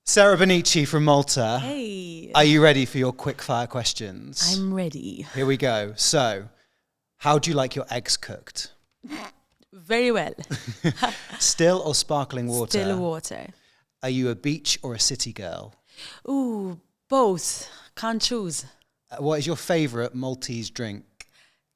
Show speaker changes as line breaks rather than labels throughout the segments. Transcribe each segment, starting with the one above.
Sarah Bonnici from Malta.
Hey.
Are you ready for your quickfire questions?
I'm ready.
Here we go. So, how do you like your eggs cooked?
Very well.
Still or sparkling water?
Still water.
Are you a beach or a city girl?
Ooh, both. Can't choose.
What is your favourite Maltese drink?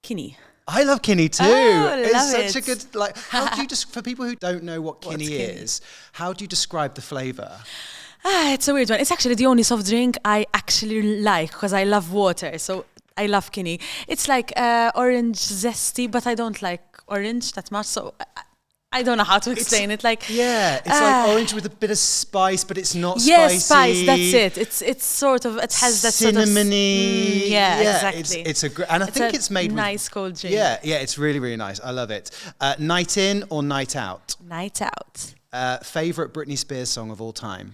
Kinney.
I love Kinney too.
Oh,
it's
love
such a
it.
good, like, how do you just, for people who don't know what
What's
Kinney
Kinney?
is, how do you describe the flavour?
It's a weird one. It's actually the only soft drink I actually like because I love water. So I love Kinney. It's like orange zesty, but I don't like orange that much. So I don't know how to explain it. Like
Yeah, it's like orange with a bit of spice, but it's not
yes,
spicy.
spice. That's it. It's sort of it has that
cinnamony.
Sort of, yeah, exactly.
It's a great, and I think it's made
nice cold drink.
Yeah, it's really, really nice. I love it. Night in or night out?
Night out.
Favorite Britney Spears song of all time?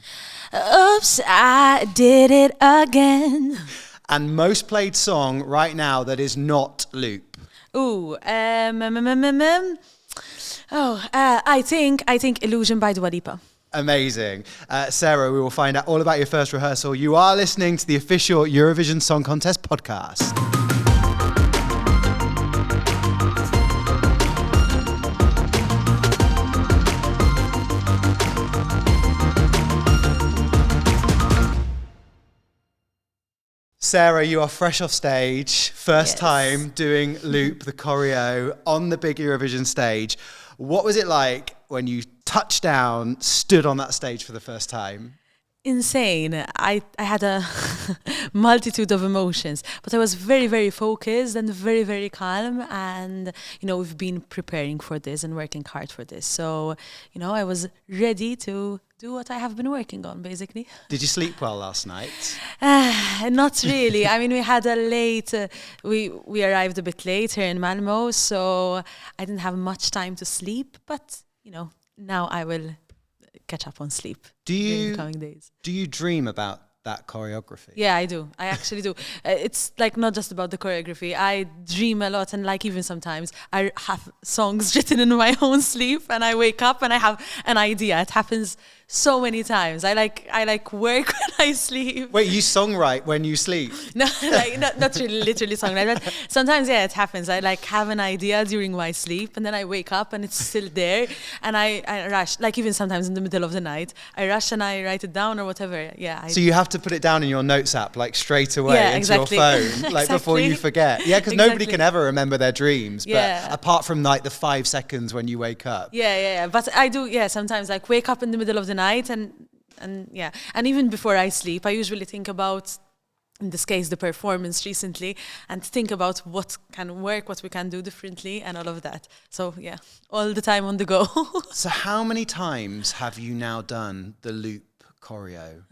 Oops, I did it again.
And most played song right now that is not loop.
Ooh, I think Illusion by Dua Lipa.
Amazing. Sarah, we will find out all about your first rehearsal. You are listening to the official Eurovision Song Contest podcast. Sarah, you are fresh off stage, first
Yes.
time doing Loop, the choreo, on the big Eurovision stage. What was it like when you touched down, stood on that stage for the first time?
Insane. I had a multitude of emotions, but I was very, very focused and very, very calm. And, we've been preparing for this and working hard for this. So, I was ready to do what I have been working on, basically.
Did you sleep well last night?
Not really. I mean, we had a late, we arrived a bit late here in Malmö, so I didn't have much time to sleep. But, now I will catch up on sleep in the coming days.
Do you dream about that choreography?
Yeah, I do. I actually do. It's like not just about the choreography. I dream a lot, and like even sometimes I have songs written in my own sleep, and I wake up and I have an idea. It happens so many times. I like work when I sleep.
Wait, you songwrite when you sleep?
No, like not really literally songwrite, but sometimes it happens. I like have an idea during my sleep, and then I wake up and it's still there, and I rush. Like even sometimes in the middle of the night, I rush and I write it down or whatever. Yeah.
So you have to put it down in your notes app, like straight away
Yeah,
into
exactly.
your phone, like before you
Exactly.
forget. Yeah, because nobody
Exactly.
can ever remember their dreams.
Yeah.
But apart from like the 5 seconds when you wake up.
Yeah. But I do, sometimes like wake up in the middle of the night and yeah. And even before I sleep, I usually think about, in this case, the performance recently, and think about what can work, what we can do differently, and all of that. So yeah, all the time on the go.
So how many times have you now done the loop choreo?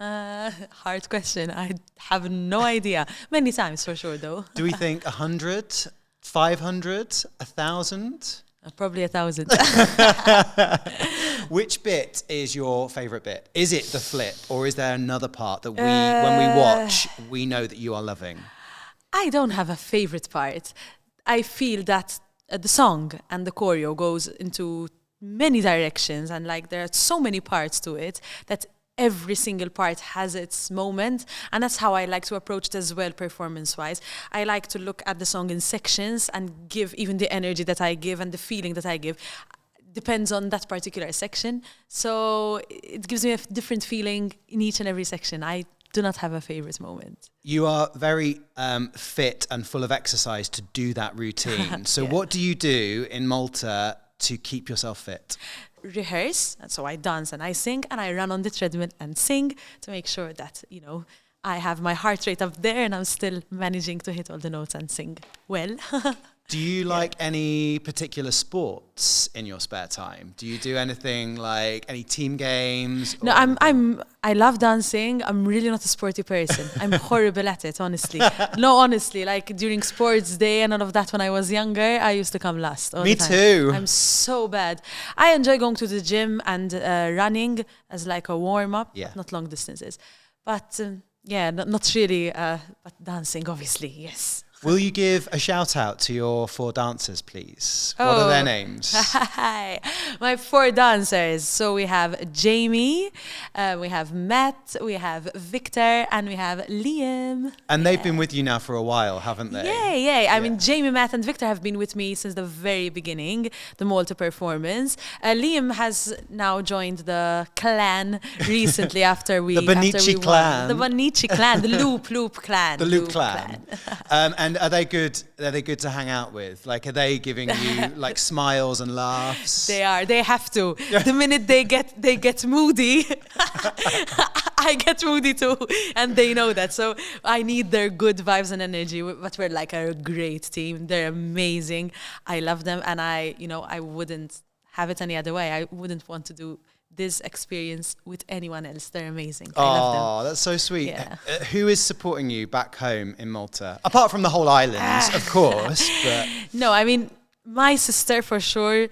Hard question. I have no idea. Many times for sure, though.
Do we think 100, 500, 1,000?
Probably 1,000.
Which bit is your favourite bit? Is it the flip, or is there another part that when we watch, we know that you are loving?
I don't have a favorite part. I feel that the song and the choreo goes into many directions, and like there are so many parts to it that every single part has its moment, and that's how I like to approach it as well, performance-wise. I like to look at the song in sections and give even the energy that I give and the feeling that I give depends on that particular section. So it gives me a different feeling in each and every section. I do not have a favorite moment.
You are very fit and full of exercise to do that routine. So
Yeah.
what do you do in Malta to keep yourself fit?
Rehearse, and so I dance and I sing, and I run on the treadmill and sing to make sure that, I have my heart rate up there and I'm still managing to hit all the notes and sing well.
Do you like any particular sports in your spare time? Do you do anything like any team games?
No, I love dancing. I'm really not a sporty person. I'm horrible at it, honestly. No, honestly, like during sports day and all of that when I was younger, I used to come last all
Me
the time.
too.
I'm so bad. I enjoy going to the gym and running as like a warm-up,
Yeah.
but not long distances. But not really, but dancing, obviously, yes.
Will you give a shout out to your 4 dancers, please? What are their names?
Hi, my 4 dancers. So we have Jamie, we have Matt, we have Victor, and we have Liam.
And they've been with you now for a while, haven't they?
Yeah. I mean, Jamie, Matt, and Victor have been with me since the very beginning, the Malta performance. Liam has now joined the clan recently after we...
The Bonnici clan.
The Bonnici clan, the Loop clan.
The Loop clan. And are they good? Are they good to hang out with? Like, are they giving you like smiles and laughs?
They are. They have to. The minute they get moody, I get moody too, and they know that. So I need their good vibes and energy. But we're like a great team. They're amazing. I love them, and I wouldn't have it any other way. I wouldn't want to do this experience with anyone else. They're amazing. I love them.
Oh, that's so sweet.
Yeah.
Who is supporting you back home in Malta? Apart from the whole island, of course. But
no, I mean, my sister for sure.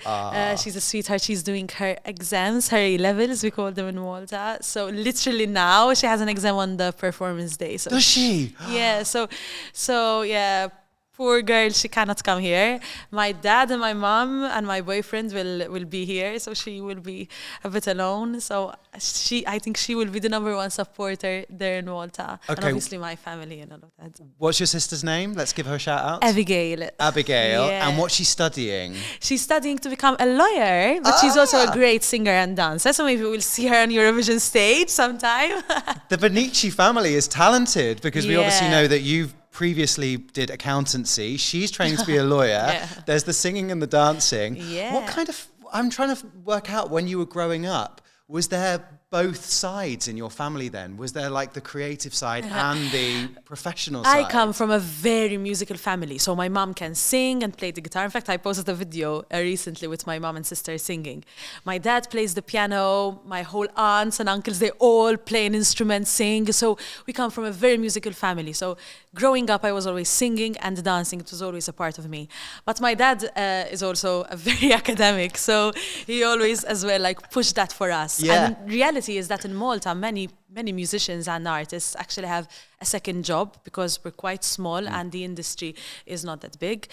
She's a sweetheart. She's doing her exams, her A-levels, we call them in Malta. So literally now she has an exam on the performance day. So
does she?
Yeah. So yeah. Poor girl, she cannot come here. My dad and my mom and my boyfriend will be here, so she will be a bit alone. So I think she will be the #1 supporter there in Malta.
Okay.
And obviously my family and all of that.
What's your sister's name? Let's give her a shout out.
Abigail.
Yeah. And what's she studying?
She's studying to become a lawyer, but she's also a great singer and dancer. So maybe we'll see her on Eurovision stage sometime.
The Bonnici family is talented because we obviously know that you've previously did accountancy. She's training to be a lawyer. There's the singing and the dancing. What kind of, I'm trying to work out, when you were growing up, was there both sides in your family then? Was there like the creative side and the professional side?
I come from a very musical family. So my mom can sing and play the guitar. In fact, I posted a video recently with my mom and sister singing. My dad plays the piano. My whole aunts and uncles, they all play an instrument, sing. So we come from a very musical family. So growing up, I was always singing and dancing. It was always a part of me. But my dad is also a very academic. So he always as well like pushed that for us. And reality is that in Malta, many musicians and artists actually have a second job because we're quite small and the industry is not that big.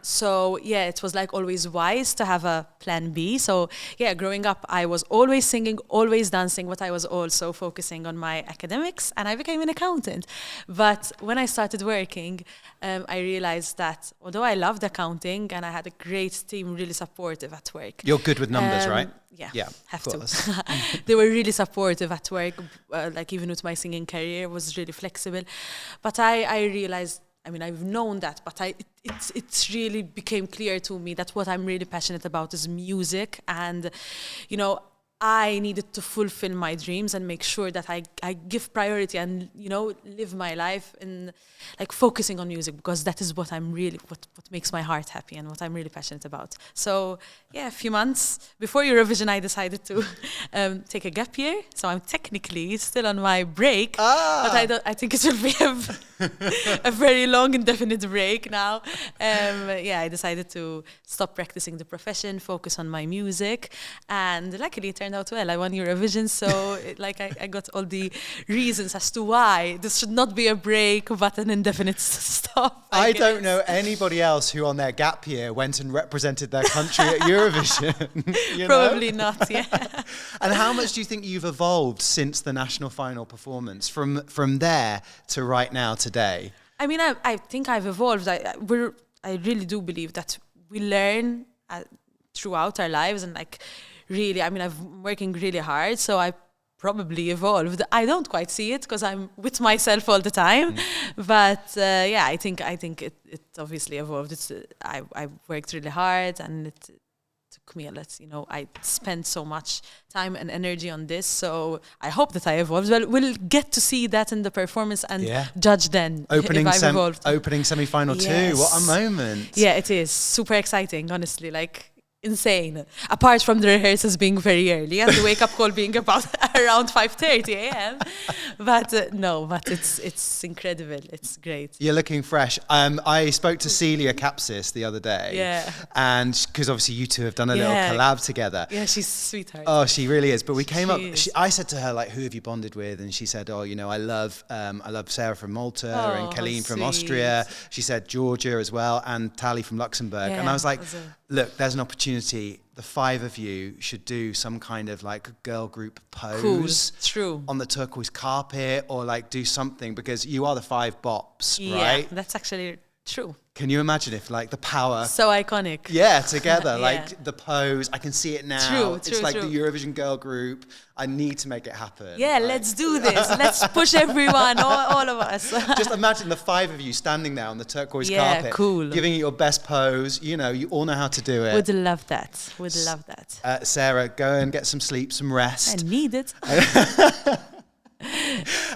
So yeah, it was like always wise to have a plan B. So yeah, growing up, I was always singing, always dancing, but I was also focusing on my academics and I became an accountant. But when I started working, I realized that although I loved accounting and I had a great team, really supportive at work.
You're good with numbers, right?
Yeah, have to. They were really supportive at work, like even with my singing career, was really flexible. But I realized, I mean, I've known that, but it's really became clear to me that what I'm really passionate about is music. And, you know, I needed to fulfill my dreams and make sure that I give priority and, you know, live my life in like focusing on music, because that is what I'm really, what makes my heart happy and what I'm really passionate about. So yeah, a few months before Eurovision, I decided to take a gap year. So I'm technically still on my break, but I think it will be a very long, indefinite break now. Yeah, I decided to stop practicing the profession, focus on my music, and luckily it turned out well. I won Eurovision, so I got all the reasons as to why this should not be a break, but an indefinite stop.
I don't know anybody else who on their gap year went and represented their country at Eurovision.
Probably not, yeah.
And how much do you think you've evolved since the national final performance, from there to right now today? I
mean, I think I've evolved. I really do believe that we learn throughout our lives, and like really, I mean, I'm working really hard, so I probably evolved. I don't quite see it because I'm with myself all the time, but yeah, I think it obviously evolved. I worked really hard, and it took me a lot. You know, I spent so much time and energy on this, so I hope that I evolved. Well, we'll get to see that in the performance and judge then
opening
if I've evolved.
Opening semi-final too. What a moment!
Yeah, it is super exciting. Honestly, like. Insane. Apart from the rehearsals being very early and the wake-up call being about around 5:30 a.m. but it's incredible. It's great.
You're looking fresh. I spoke to Celia Capsis the other day.
Yeah.
And because obviously you two have done a little collab together.
Yeah, she's a sweetheart.
Oh, she really is. But we came up. I said to her, like, who have you bonded with? And she said, oh, I love Sarah from Malta and Colleen from Austria. She said Georgia as well, and Tally from Luxembourg. And I was like, look, there's an opportunity. The 5 of you should do some kind of like girl group pose on the turquoise carpet, or like do something, because you are the 5 bops, right?
Yeah, that's actually true.
Can you imagine if like the power...
So iconic.
Yeah, together, like the pose. I can see it now.
True,
it's like the Eurovision girl group. I need to make it happen.
Yeah,
like,
let's do this. Let's push everyone, all of us.
Just imagine the 5 of you standing there on the turquoise
yeah,
carpet.
Cool.
Giving it your best pose. You all know how to do it.
Would love that. Would love that.
Sarah, go and get some sleep, some rest.
I need it.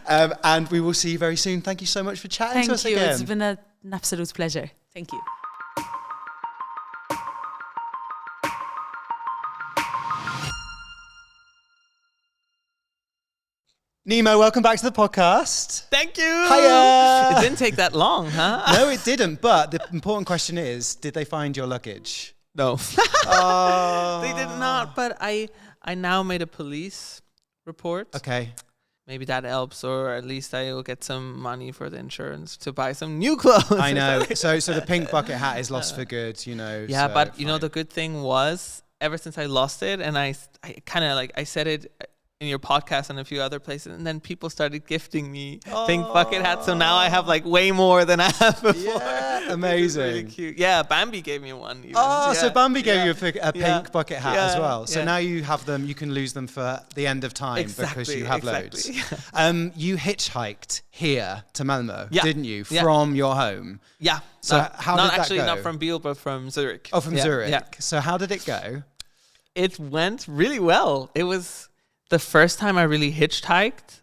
And we will see you very soon. Thank you so much for chatting to us again.
Thank you. It's been an absolute pleasure. Thank you.
Nemo, welcome back to the podcast.
Thank you.
Hiya.
It didn't take that long, huh?
No, it didn't. But the important question is, did they find your luggage?
No.
Oh.
They did not, but I now made a police report.
Okay.
Maybe that helps, or at least I will get some money for the insurance to buy some new clothes.
I know. So the pink bucket hat is lost for good,
Yeah,
so
but
fine.
the good thing was, ever since I lost it, and I kind of like, I said it in your podcast and a few other places, and then people started gifting me pink bucket hats, so now I have like way more than I have before.
Yeah, amazing.
Really cute. Yeah, Bambi gave me one. Even.
So Bambi gave you a pink bucket hat as well. So
yeah.
now you have them, you can lose them for the end of time because you have loads. You hitchhiked here to Malmö, didn't you, from your home?
Yeah.
So how did that go?
Not actually, not from Biel, but from Zurich.
Oh, from Zurich.
Yeah.
So how did it go?
It went really well. It was the first time I really hitchhiked,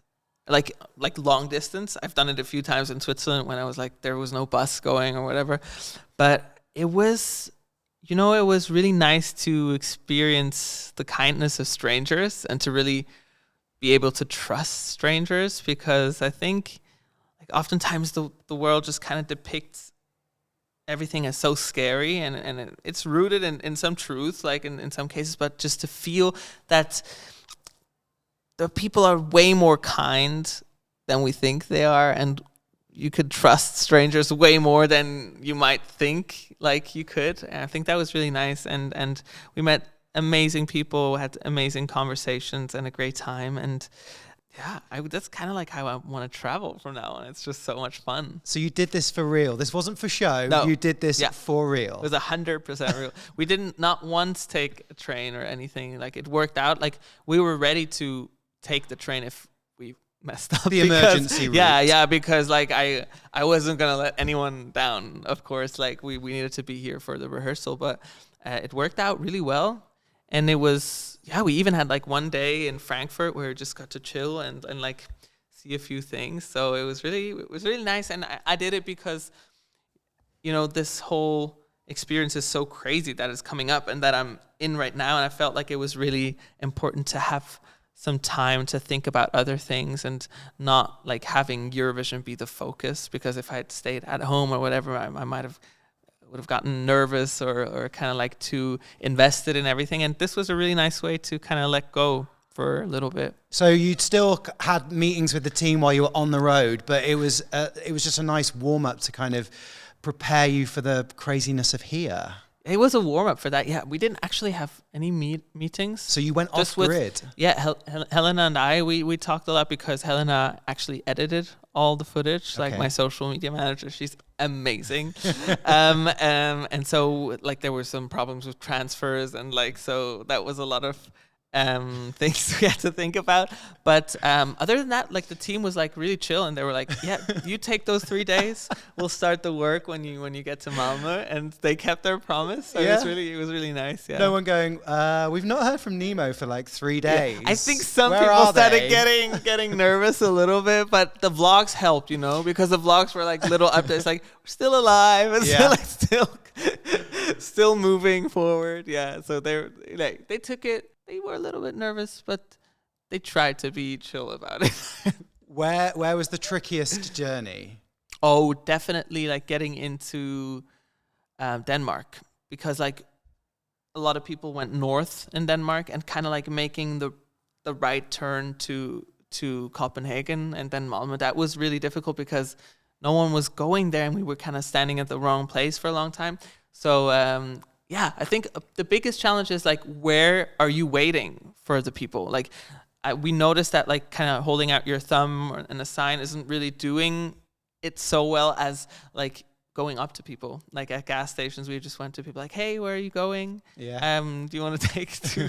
like long distance. I've done it a few times in Switzerland when I was like, there was no bus going or whatever. But it was, it was really nice to experience the kindness of strangers and to really be able to trust strangers, because I think like oftentimes the world just kind of depicts everything as so scary, and it's rooted in some truth, like in some cases, but just to feel that the people are way more kind than we think they are, and you could trust strangers way more than you might think like you could. And I think that was really nice, and we met amazing people, had amazing conversations and a great time, and that's kind of like how I want to travel from now on. It's just so much fun.
So you did this for real. This wasn't for show.
No.
You did this for real.
It was 100% real. We didn't not once take a train or anything. Like, it worked out. Like, we were ready to take the train if we messed up.
The emergency route.
Yeah, because like I wasn't gonna let anyone down. Of course, like we needed to be here for the rehearsal, but it worked out really well. And it was, we even had like one day in Frankfurt where we just got to chill and like see a few things. So it was really nice. And I did it because, this whole experience is so crazy that it's coming up and that I'm in right now. And I felt like it was really important to have some time to think about other things and not like having Eurovision be the focus, because if I had stayed at home or whatever, I would have gotten nervous or kind of like too invested in everything. And this was a really nice way to kind of let go for a little bit.
So you'd still had meetings with the team while you were on the road, but it was just a nice warm up to kind of prepare you for the craziness of here.
It was a warm-up for that. Yeah, we didn't actually have any meetings.
So you went off grid?
Yeah, Helena and I, we talked a lot because Helena actually edited all the footage, like my social media manager. She's amazing. And so like there were some problems with transfers, and like so that was a lot of things we had to think about. But other than that, like the team was like really chill, and they were like, yeah, you take those 3 days, we'll start the work when you get to Malmö. And they kept their promise. So it was really nice. Yeah.
No one going, we've not heard from Nemo for like 3 days.
Yeah. I think some people started getting nervous a little bit, but the vlogs helped, because the vlogs were like little updates, like we're still alive and still moving forward. Yeah. So they took it. They were a little bit nervous, but they tried to be chill about it.
Where was the trickiest journey?
Oh, definitely like getting into Denmark, because like a lot of people went north in Denmark and kind of like making the right turn to Copenhagen and then Malmö. That was really difficult because no one was going there and we were kind of standing at the wrong place for a long time. So I think the biggest challenge is like, where are you waiting for the people? Like we noticed that like kind of holding out your thumb and a sign isn't really doing it so well as like going up to people. Like at gas stations, we just went to people like, hey, where are you going?
Yeah.
Do you want to take two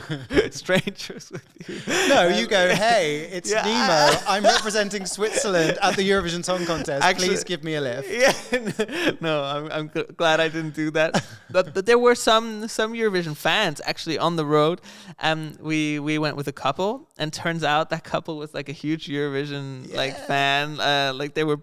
strangers with you?
No, you go, hey, it's Nemo. I'm representing Switzerland at the Eurovision Song Contest. Actually, please give me a lift.
Yeah. No, I'm glad I didn't do that. But there were some Eurovision fans actually on the road. We went with a couple, and turns out that couple was like a huge Eurovision fan. Like they were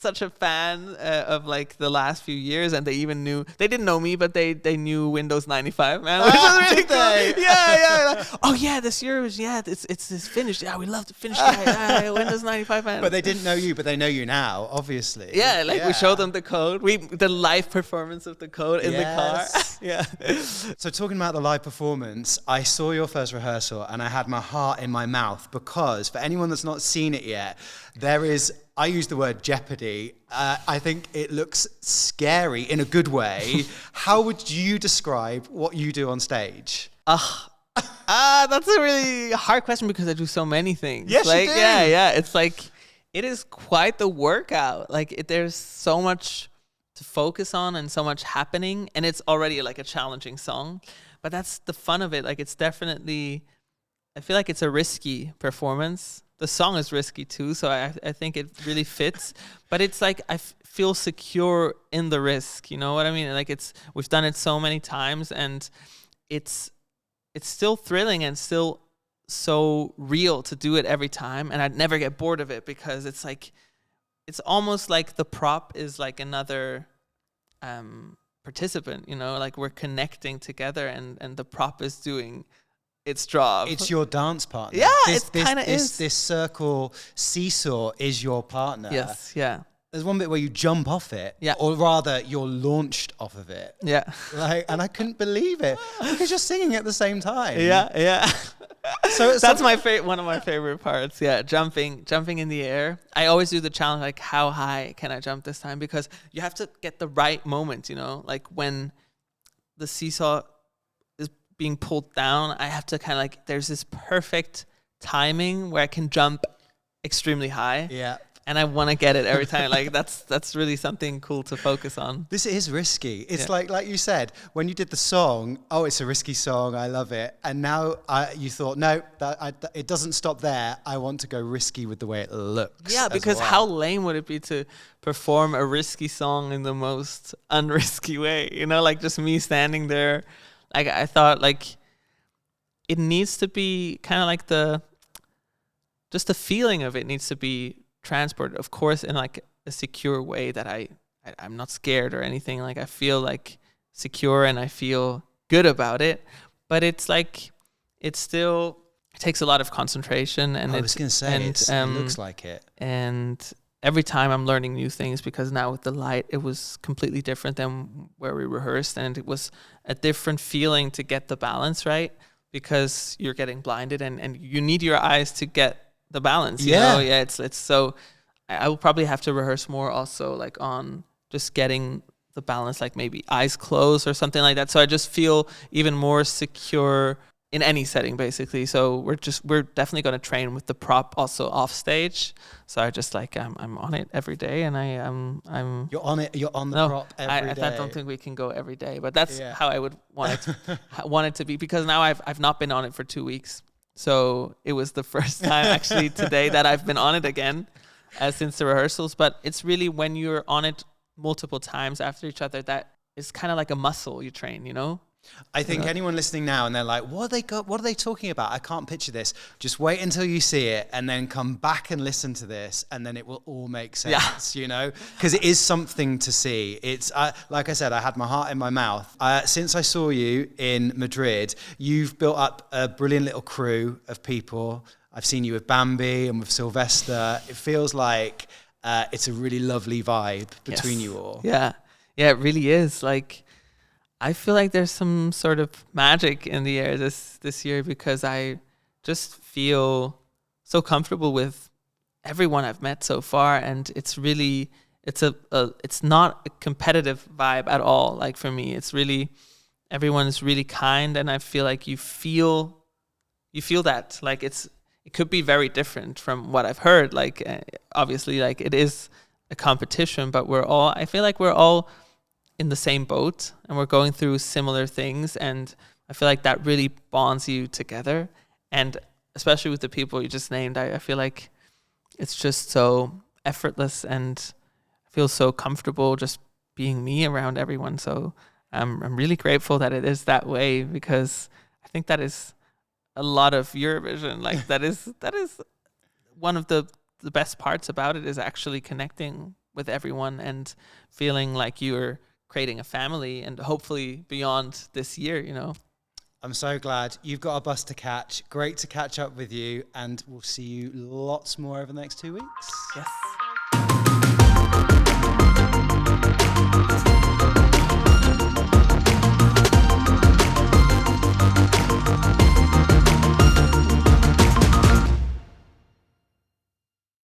such a fan of like the last few years, and they didn't know me, but they knew Windows 95, man, which was really cool. Yeah. Like, oh yeah, this year was it's finished. Yeah, we love the Finnish guy. Windows 95 fan.
But they didn't know you, but they know you now, obviously.
Yeah, we showed them the code. The live performance of the code in the car. Yeah.
So talking about the live performance, I saw your first rehearsal and I had my heart in my mouth, because for anyone that's not seen it yet, I use the word jeopardy. I think it looks scary in a good way. How would you describe what you do on stage?
That's a really hard question because I do so many things.
Yes,
like,
you do.
Yeah. It's like, it is quite the workout. Like there's so much to focus on and so much happening, and it's already like a challenging song. But that's the fun of it. Like it's definitely, I feel like it's a risky performance. The song is risky too, so I think it really fits. But it's like I feel secure in the risk. You know what I mean? Like we've done it so many times, and it's still thrilling and still so real to do it every time. And I'd never get bored of it, because it's like it's almost like the prop is like another participant. You know, like we're connecting together, and the prop is doing its job.
It's your dance partner.
Yeah, it kind of is.
This circle seesaw is your partner.
Yes, yeah.
There's one bit where you jump off it, or rather, you're launched off of it.
Yeah.
And I couldn't believe it, because you're singing at the same time.
Yeah.
So
that's one of my favorite parts. Yeah, jumping in the air. I always do the challenge, like, how high can I jump this time? Because you have to get the right moment, you know? Like when the seesaw is being pulled down, I have to kind of like, there's this perfect timing where I can jump extremely high.
Yeah.
And I want to get it every time. Like that's really something cool to focus on.
This is risky. It's like you said, when you did the song, oh, it's a risky song, I love it. And now you thought, no, it doesn't stop there. I want to go risky with the way it looks.
Yeah, because how lame would it be to perform a risky song in the most unrisky way? You know, like just me standing there. Like I thought, like it needs to be kind of like the feeling of it needs to be transported, of course, in like a secure way that I'm not scared or anything. Like I feel like secure and I feel good about it, but it's like it takes a lot of concentration. And
I was going to say, it looks like it.
And every time I'm learning new things, because now with the light, it was completely different than where we rehearsed, and it was a different feeling to get the balance right, because you're getting blinded and you need your eyes to get the balance, you know? Yeah, it's so I will probably have to rehearse more also, like on just getting the balance, like maybe eyes closed or something like that, so I just feel even more secure in any setting, basically. So we're definitely going to train with the prop also off stage. So I just like I'm on it every day, and I'm
you're on the prop every day.
I don't think we can go every day, but that's how I would want it to be, because now I've not been on it for 2 weeks. So it was the first time actually today that I've been on it again since the rehearsals. But it's really when you're on it multiple times after each other that it's kind of like a muscle you train, you know?
I think anyone listening now and they're like, what are they talking about? I can't picture this. Just wait until you see it and then come back and listen to this, and then it will all make sense, you know? Because it is something to see. It's, like I said, I had my heart in my mouth. Since I saw you in Madrid, you've built up a brilliant little crew of people. I've seen you with Bambi and with Sylvester. It feels like it's a really lovely vibe between you all.
Yeah, it really is. Like, I feel like there's some sort of magic in the air this year, because I just feel so comfortable with everyone I've met so far, and it's really it's not a competitive vibe at all. Like, for me, it's really, everyone is really kind, and I feel like you feel that, like, it could be very different from what I've heard. Like, obviously, like, it is a competition, but I feel like we're all in the same boat, and we're going through similar things, and I feel like that really bonds you together. And especially with the people you just named, I feel like it's just so effortless, and I feel so comfortable just being me around everyone. So I'm really grateful that it is that way, because I think that is a lot of Eurovision. Like, that is one of the best parts about it, is actually connecting with everyone and feeling like you're creating a family, and hopefully beyond this year, you know.
I'm so glad. You've got a bus to catch. Great to catch up with you, and we'll see you lots more over the next 2 weeks.
Yes.